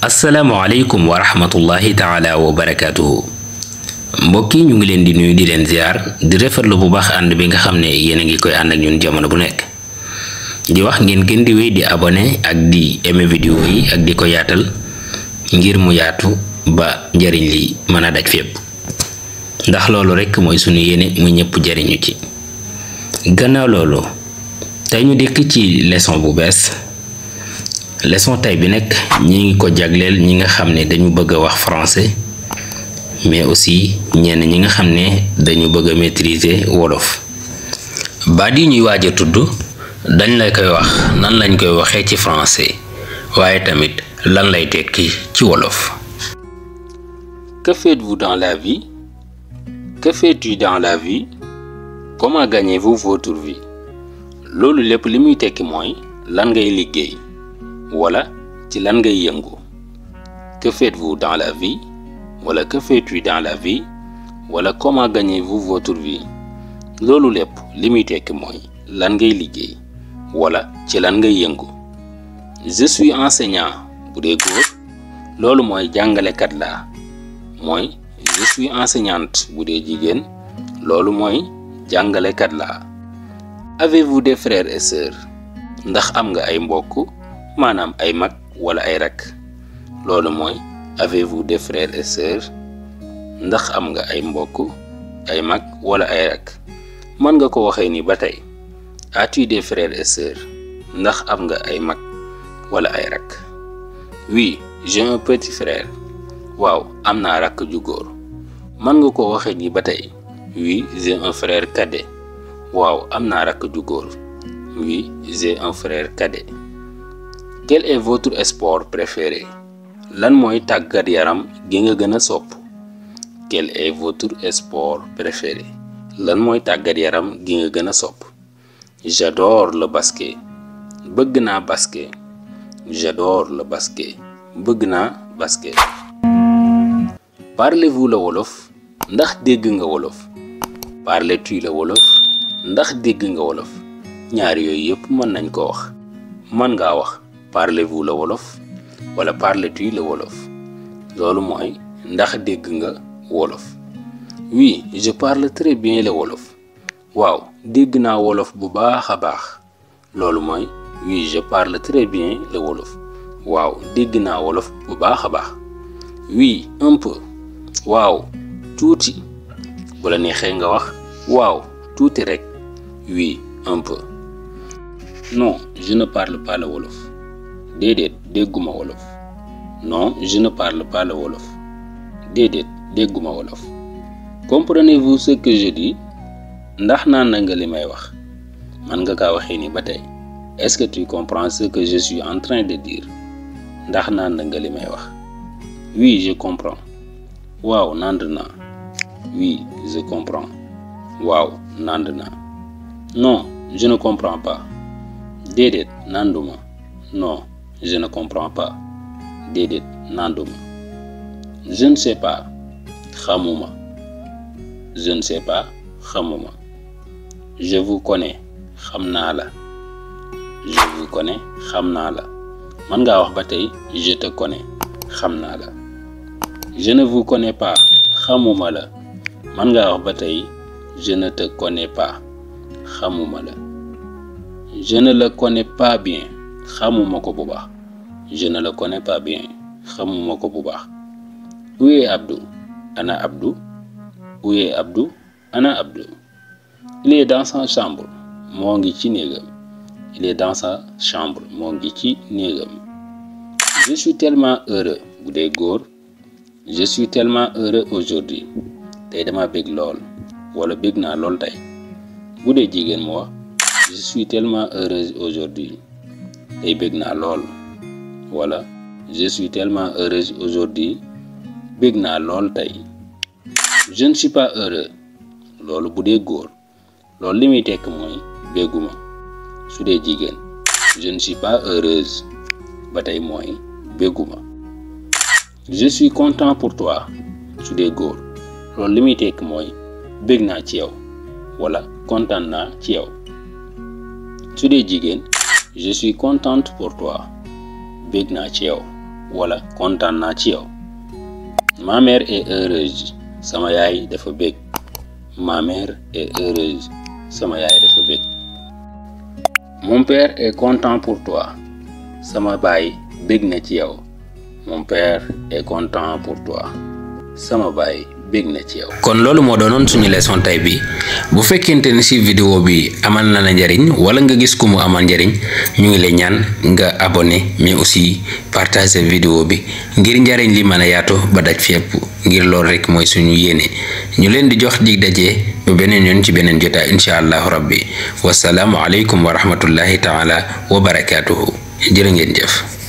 asalaamaaleykum wa rahmatullahi taala wa barakaatuhu mbokk yi ñu ngi leen di nuyu di leen ziar di rafetlu bu baax ànd bi nga xam ne yéen a ngi koy ànd ak ñun jamono bu nekk di wax ngeen gën di wéy di abonné ak di aimer vidéo yi ak di ko yaatal ngir mu yaatu ba njariñ li mën a daj fépp ndax loolu rekk mooy sunu yéene mu ñëpp jariñu ci. gannaaw loolu tey ñu dikk ci leçon bu bees. leçon tay bi nag ñi ngi ko jagleel ñi nga xam ne dañu bëgg a wax français mais aussi ñenn ñi nga xam ne dañu bëgg a maîtriser wolof. baat yi ñuy waaj a tudd dañ lay koy wax nan lañ koy waxee ci français waaye tamit lan lay tekki ci wolof. Que faites-vous dans la vie? Que fais-tu dans la vie? Comment gagnez-vous votre vie? loolu lépp li muy tekki mooy lan ngay liggéey wala ci lan ngay yëngu. Que faites-vous dans la vie? wala que fais-tu dans la vie? wala comment gagnez-vous votre vie? loolu lépp li muy tekki mooy lan ngay liggéey wala ci lan ngay yëngu. Je suis enseignant bu dee góor loolu mooy jàngalekat laa mooy je suis enseignante bu dee jigéen loolu mooy jàngalekat laa. Avez-vous des frères et sœurs? ndax am nga ay mbokk maanaam ay mag wala ay rak loolu mooy avez-vous des frères et sœurs? ndax am nga ay mbokk ay mag wala ay rak mën nga ko waxee ni ba tey as-tu des frères et sœurs? ndax am nga ay mag wala ay rak. Oui, j'ai un petit frère. waaw am naa rakk ju góor mën nga ko waxee ni ba tey oui j'ai un frère cadet. waaw am naa rakk ju góor oui j'ai un frère cadet. Quel est votre sport préféré? lan mooy tàggat yaram gi nga gën a sopp? Quel est votre sport préféré? lan mooy tàggat yaram gi nga gën a sopp? J'adore le basket. bëgg naa basket. J'adore le basket. bëgg naa basket. Parlez-vous le wolof? ndax dégg nga wolof? Parles-tu le wolof? ndax dégg nga wolof? ñaar yooyu yëpp mën nañ ko wax. mën ngaa wax parlez-vous le wolof wala parles-tu le wolof. loolu mooy ndax dégg nga wolof. Oui, je parle très bien le wolof. waaw dégg naa wolof bu baax a baax. loolu mooy oui je parle très bien le wolof. waaw dégg naa wolof bu baax a baax. Oui, un peu. waaw tuuti. bu la neexee nga wax waaw tuuti rek. Oui, un peu. Non, je ne parle pas le wolof. déedéet dégguma wolof. Non, je ne parle pas le wolof. déedéet dégguma wolof. Comprenez-vous ce que je dis? ndax naan na nga li may wax. man nga kaa waxee ni ba tey est-ce que tu comprends ce que je suis en train de dire? ndax naan na nga li may wax. Oui, je comprends. waaw nand naa. Oui, je comprends. waaw nand naa. Non, je ne comprends pas. déedéet nanduma. non, je ne comprends pas. déedéet nanduma. Je ne sais pas. xamuma. Je ne sais pas xamuma. Je vous connais. xam naa la. Je vous connais. xam naa la. mën ngaa wax ba tey je te connais. xam naa la. Je ne vous connais pas. xamuma la. mën ngaa wax ba tey je ne te connais pas. xamuma la. Je ne le connais pas bien. xamuma ko bu baax. Je ne le connais pas bien. xamuma ko bu baax. Où est Abdou? ana Abdou? Où est Abdou? ana Abdou? Il est dans sa chambre. moo ngi ci néegam. Il est dans sa chambre. moo ngi ci néegam. Je suis tellement heureux. bu dee góor je suis tellement heureux aujourd'hui. tey dama bég lool wala bég naa lool tey. bu dee jigéen mu wax je suis tellement heureuse aujourd'hui. tey bég naa lool wala je suis tellement heureuse aujourd'hui. bég naa lool tey. Je ne suis pas heureux. loolu bu dee góor loolu li muy tekk mooy béguma. su dee jigéen je ne suis pas heureuse ba tey mooy béguma. Je suis content pour toi. su dee góor loolu li muy tekk mooy bég naa ci yow wala kontaan naa ci yow. su dee jigéen je suis contente pour toi. bég naa ci yow wala kontaan naa ci yow. Ma mère est heureuse. Sama yaay dafa bég. Ma mère est heureuse. Sama yaay dafa bég. Mon père est content pour toi. Sama baay bég na ci yow. Mon père est content pour toi. Sama baay bég na ci yow. kon loolu moo doonoon suñu leçon tey bi bu fekkente ne ci vidéo bi amal na la njariñ wala nga gis ku mu amal njariñ ñu ngi lay ñaan nga abonné mais aussi partager vidéo bi ngir njariñ li mën a yaatu ba daj fépp ngir loolu rek mooy suñu yéene ñu leen di jox dig daje ba beneen yoon ci beneen jotaay incha allahu rabbi wasalaamu aleykum wa rahmatullahi taala wa barakaatuhu jërë ngeen jëf.